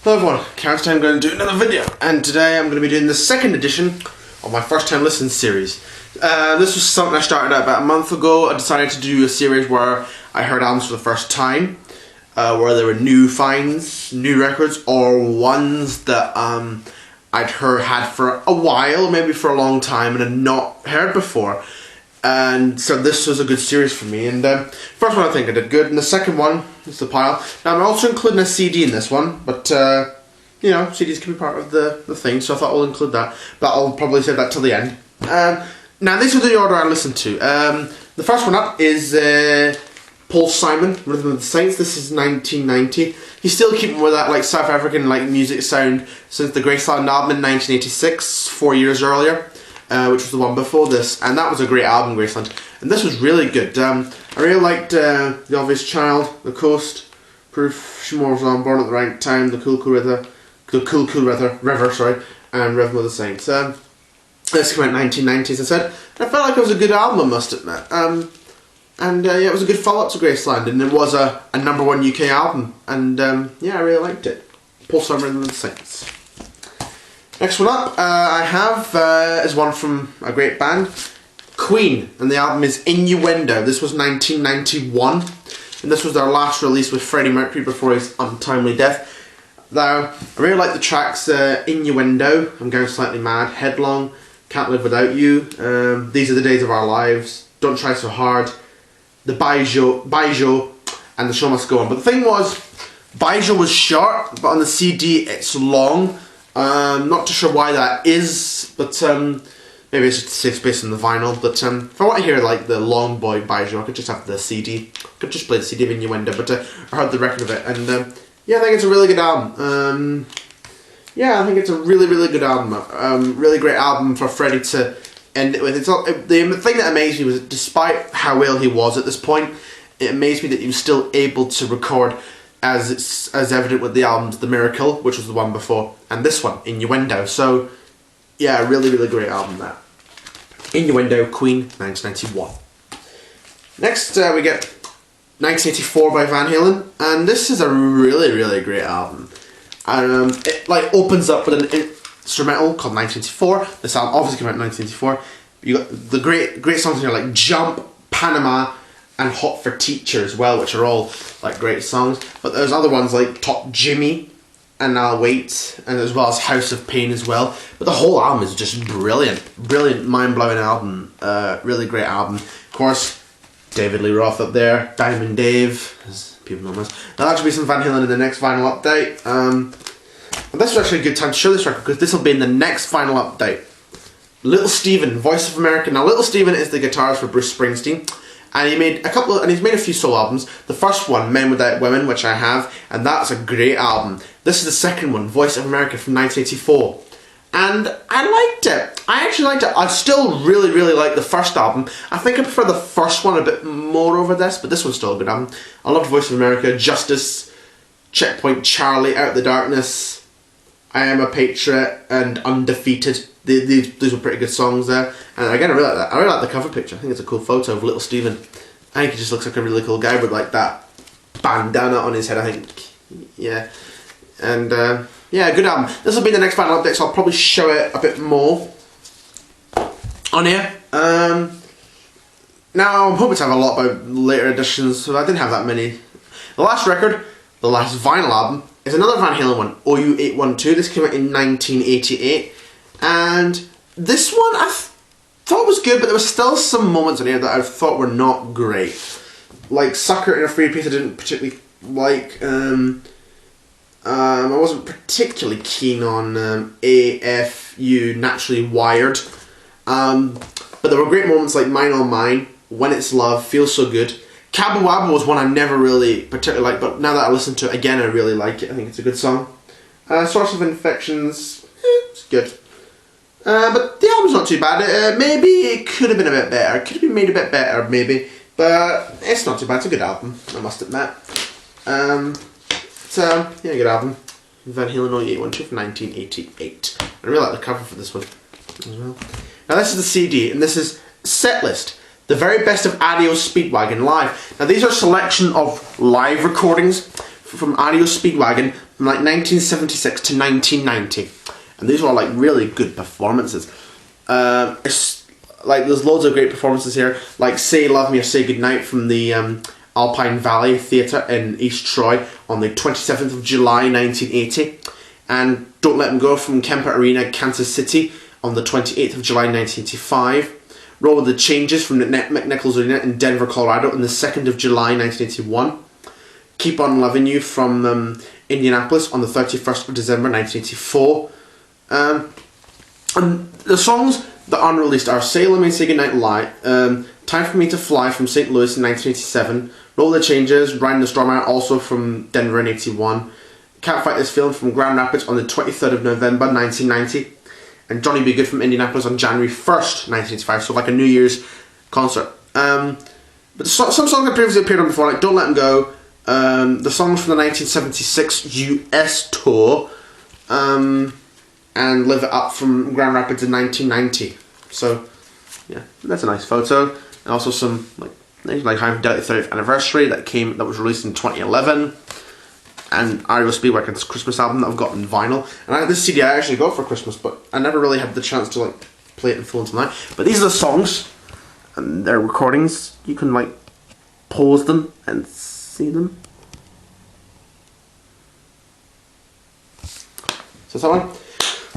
Hello everyone, Karen today I'm going to do another video, and today I'm going to be doing the second edition of my first time listen series. This was something I started out about a month ago. I decided to do a series where I heard albums for the first time, where there were new finds, new records, or ones that I'd had for a while, maybe for a long time, and had not heard before. And so this was a good series for me, and first one I think I did good, and the second one is the pile. Now I'm also including a CD in this one, but you know, CDs can be part of the thing, so I thought I'll include that, but I'll probably save that till the end. Now this is the order I listened to. The first one up is Paul Simon, Rhythm of the Saints. This is 1990. He's still keeping with that like South African like music sound since the Graceland album in 1986, 4 years earlier. Which was the one before this, and that was a great album, Graceland, and this was really good. I really liked The Obvious Child, The Coast, Proof She Was On, Born at the Right Time, The Cool Cool River, and Rhythm of the Saints. This came out in 1990, as I said, and I felt like it was a good album, I must admit. Yeah, it was a good follow-up to Graceland, and it was a #1 UK album, and yeah, I really liked it. Paul Simon, Rhythm of the Saints. Next one up I have is one from a great band, Queen, and the album is Innuendo. This was 1991, and this was their last release with Freddie Mercury before his untimely death. Now, I really like the tracks Innuendo, I'm Going Slightly Mad, Headlong, Can't Live Without You, These Are the Days of Our Lives, Don't Try So Hard, the Baijo, and The Show Must Go On. But the thing was, Baijo was short, but on the CD it's long. Not too sure why that is, but maybe it's just to save space in the vinyl. But if I want to hear like the long boy Baijo, I could just have the CD. I could just play the CD of Innuendo, but I heard the record of it, and yeah, I think it's a really good album. Yeah, I think it's a really good album. Really great album for Freddie to end it with. The thing that amazed me was that despite how ill he was at this point, it amazed me that he was still able to record, as evident with the albums The Miracle, which was the one before, and this one, Innuendo. So, yeah, really great album, that. Innuendo, Queen, 1991. Next, we get 1984 by Van Halen, and this is a really great album. It like opens up with an instrumental called 1984. This album obviously came out in 1984. You got the great songs here like Jump, Panama, and Hot for Teacher as well, which are all like great songs. But there's other ones like Top Jimmy and I'll Wait, and as well as House of Pain as well. But the whole album is just brilliant, mind-blowing album. Really great album. Of course, David Lee Roth up there, Diamond Dave, as people know this. There'll actually be some Van Halen in the next vinyl update. And this is actually a good time to show this record because this will be in the next vinyl update. Little Steven, Voice of America. Now, Little Steven is the guitarist for Bruce Springsteen. And he's made a few solo albums. The first one, Men Without Women, which I have, and that's a great album. This is the second one, Voice of America from 1984. And I liked it. I actually liked it. I still really like the first album. I think I prefer the first one a bit more over this, but this one's still a good album. I loved Voice of America, Justice, Checkpoint Charlie, Out of the Darkness, I Am a Patriot, and Undefeated. These were pretty good songs there, and again I really like that. I really like the cover picture. I think it's a cool photo of Little Steven. I think he just looks like a really cool guy with like that bandana on his head, I think. Yeah, and yeah, good album. This will be the next final update, so I'll probably show it a bit more on here. Now I'm hoping to have a lot about later editions, so I didn't have that many. The last record, the last vinyl album, is another Van Halen one, OU812. This came out in 1988. And this one I thought was good, but there was still some moments in here that I thought were not great. Like Sucker in a Free Piece I didn't particularly like. I wasn't particularly keen on AFU Naturally Wired. But there were great moments like Mine All Mine, When It's Love, Feels So Good. Cabba Wabba was one I never really particularly liked, but now that I listen to it again I really like it. I think it's a good song. Source of Infections, it's good. But the album's not too bad. Maybe it could have been a bit better. It could have been made a bit better, maybe. But it's not too bad. It's a good album, I must admit. So, yeah, good album. Van Halen OU812 from 1988. I really like the cover for this one as well. Now this is the CD, and this is Setlist. The very best of REO Speedwagon live. Now these are a selection of live recordings from REO Speedwagon from like 1976 to 1990, and these were like really good performances. It's like there's loads of great performances here, like Say Love Me or Say Goodnight from the Alpine Valley Theatre in East Troy on the 27th of July 1980, and Don't Let 'Em Go from Kemper Arena, Kansas City on the 28th of July 1985. Roll with the Changes from the McNichols Arena in Denver, Colorado on the 2nd of July 1981. Keep On Loving You from Indianapolis on the 31st of December 1984. And the songs that are unreleased are Say Love Me, Say Goodnight Lie, Time For Me To Fly from St. Louis in 1987, Roll the Changes, Ride the Storm Out also from Denver in 81, Can't Fight This Feeling from Grand Rapids on the 23rd of November 1990, and Johnny Be Good from Indianapolis on January 1st 1985, so like a New Year's concert. But some songs I previously appeared on before, like Don't Let 'Em Go, the songs from the 1976 US tour, and Live It Up from Grand Rapids in 1990. So yeah, that's a nice photo. And also some like High Fidelity 30th Anniversary that was released in 2011. And REO Speedwagon's Christmas album that I've got on vinyl. And this CD I actually got for Christmas, but I never really had the chance to like play it in full until now. But these are the songs, and they're recordings. You can like pause them and see them. So that's that one.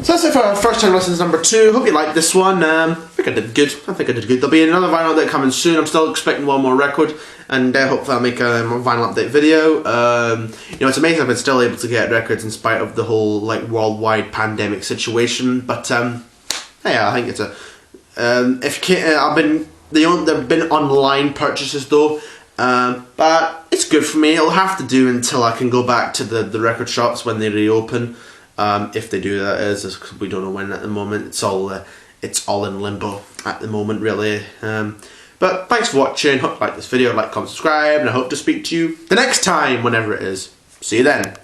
So that's it for first time lessons number 2. Hope you liked this one. I think I did good. There'll be another vinyl update coming soon. I'm still expecting one more record, and hopefully I'll make a vinyl update video. You know, it's amazing I've been still able to get records in spite of the whole like worldwide pandemic situation. But yeah, I think it's a there've been online purchases though. But it's good for me. It'll have to do until I can go back to the record shops when they reopen. If they do, that is, because we don't know when at the moment. It's all in limbo at the moment, really. But thanks for watching. Hope you like this video. Like, comment, subscribe, and I hope to speak to you the next time, whenever it is. See you then.